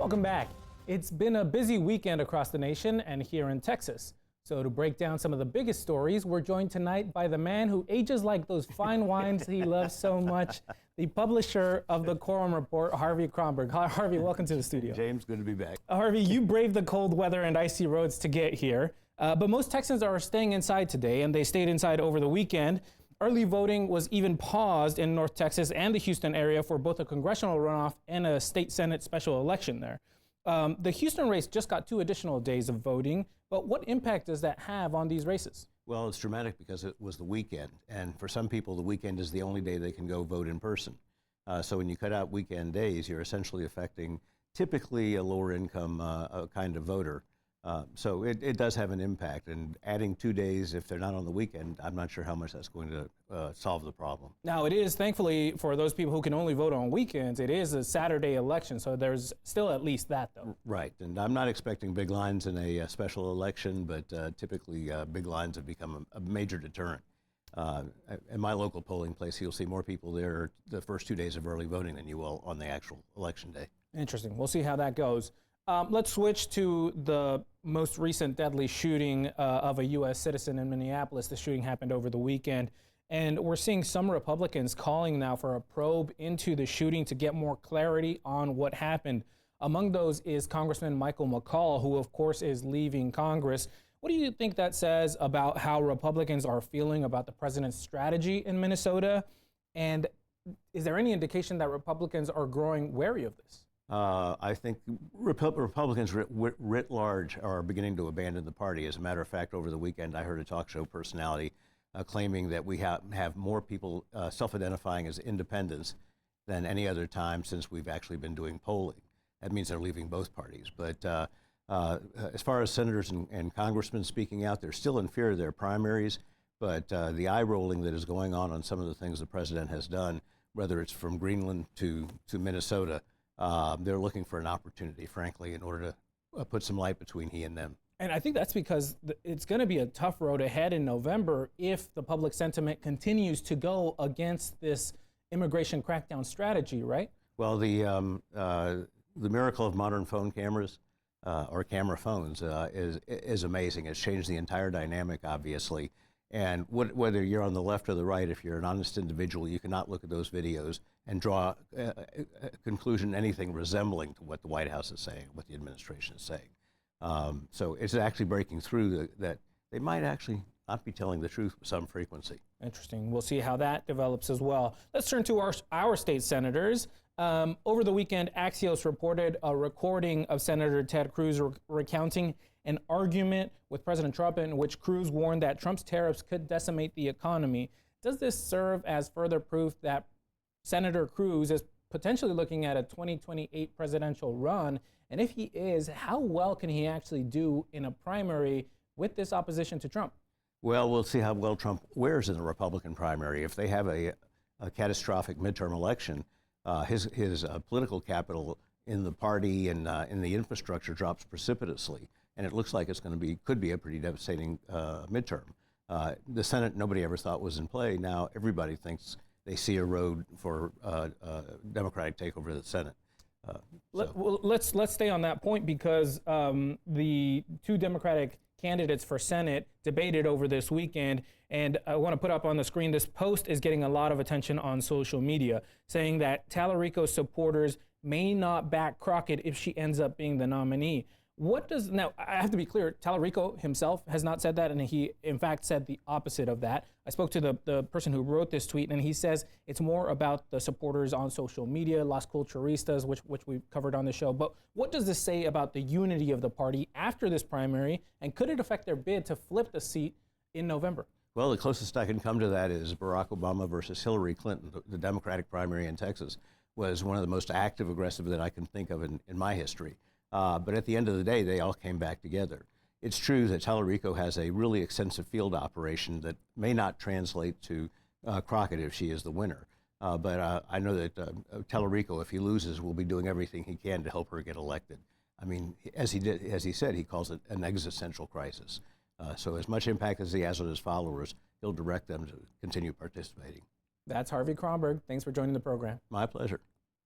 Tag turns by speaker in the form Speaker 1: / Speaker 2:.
Speaker 1: Welcome back. It's been a busy weekend across the nation and here in Texas. So to break down some of the biggest stories, we're joined tonight by the man who ages like those fine wines he loves so much, the publisher of the Quorum report, Harvey Kronberg. Hi, Harvey, welcome to the studio.
Speaker 2: James, good to be back.
Speaker 1: Harvey, you braved the cold weather and icy roads to get here, but most Texans are staying inside today, and they stayed inside over the weekend. Early voting was even paused in North Texas and the Houston area for both a congressional runoff and a state Senate special election there. The Houston race just got 2 additional days of voting, but what impact does that have on these races?
Speaker 2: Well, it's dramatic because it was the weekend, and for some people, the weekend is the only day they can go vote in person. So when you cut out weekend days, you're essentially affecting typically a lower income kind of voter. So it does have an impact, and adding 2 days if they're not on the weekend, I'm not sure how much that's going to solve the problem.
Speaker 1: Now, it is, thankfully, for those people who can only vote on weekends, it is a Saturday election, so there's still at least that, though.
Speaker 2: Right, and I'm not expecting big lines in a special election, but typically big lines have become a major deterrent. In my local polling place, you'll see more people there the first 2 days of early voting than you will on the actual election day.
Speaker 1: Interesting. We'll see how that goes. Let's switch to the most recent deadly shooting of a U.S. citizen in Minneapolis. The shooting happened over the weekend, and we're seeing some Republicans calling now for a probe into the shooting to get more clarity on what happened. Among those is Congressman Michael McCaul, who of course is leaving Congress. What do you think that says about how Republicans are feeling about the president's strategy in Minnesota? And is there any indication that Republicans are growing wary of this?
Speaker 2: I think Republicans writ large are beginning to abandon the party. As a matter of fact, over the weekend, I heard a talk show personality claiming that we have more people self-identifying as independents than any other time since we've actually been doing polling. That means they're leaving both parties. But as far as senators and congressmen speaking out, they're still in fear of their primaries. But the eye rolling that is going on some of the things the president has done, whether it's from Greenland to Minnesota, they're looking for an opportunity, frankly, in order to put some light between he and them.
Speaker 1: And I think that's because it's going to be a tough road ahead in November if the public sentiment continues to go against this immigration crackdown strategy, right?
Speaker 2: Well, the miracle of modern phone cameras or camera phones is amazing. It's changed the entire dynamic, obviously. And whether you're on the left or the right, if you're an honest individual, you cannot look at those videos and draw a conclusion anything resembling to what the White House is saying, what the administration is saying. So it's actually breaking through that they might actually not be telling the truth with some frequency.
Speaker 1: Interesting. We'll see how that develops as well. Let's turn to our state senators. Over the weekend, Axios reported a recording of Senator Ted Cruz recounting an argument with President Trump in which Cruz warned that Trump's tariffs could decimate the economy. Does this serve as further proof that Senator Cruz is potentially looking at a 2028 presidential run? And if he is, how well can he actually do in a primary with this opposition to Trump?
Speaker 2: Well, we'll see how well Trump wears in the Republican primary. If they have a catastrophic midterm election, his political capital in the party and in the infrastructure drops precipitously, and it looks like it's going to could be a pretty devastating midterm. The Senate, nobody ever thought was in play. Now everybody thinks they see a road for Democratic takeover of the Senate.
Speaker 1: Well, let's stay on that point because the 2 Democratic candidates for Senate debated over this weekend, and I want to put up on the screen, this post is getting a lot of attention on social media, saying that Tallarico's supporters may not back Crockett if she ends up being the nominee. Now, I have to be clear, Tallarico himself has not said that, and he, in fact, said the opposite of that. I spoke to the person who wrote this tweet, and he says it's more about the supporters on social media, Las Culturistas, which we've covered on the show. But what does this say about the unity of the party after this primary, and could it affect their bid to flip the seat in November?
Speaker 2: Well, the closest I can come to that is Barack Obama versus Hillary Clinton. The Democratic primary in Texas was one of the most active, aggressive that I can think of in my history. But at the end of the day, they all came back together. It's true that Tallarico has a really extensive field operation that may not translate to Crockett if she is the winner. But I know that Tallarico, if he loses, will be doing everything he can to help her get elected. I mean, as he said, he calls it an existential crisis. So as much impact as he has on his followers, he'll direct them to continue participating.
Speaker 1: That's Harvey Kronberg. Thanks for joining the program.
Speaker 2: My pleasure.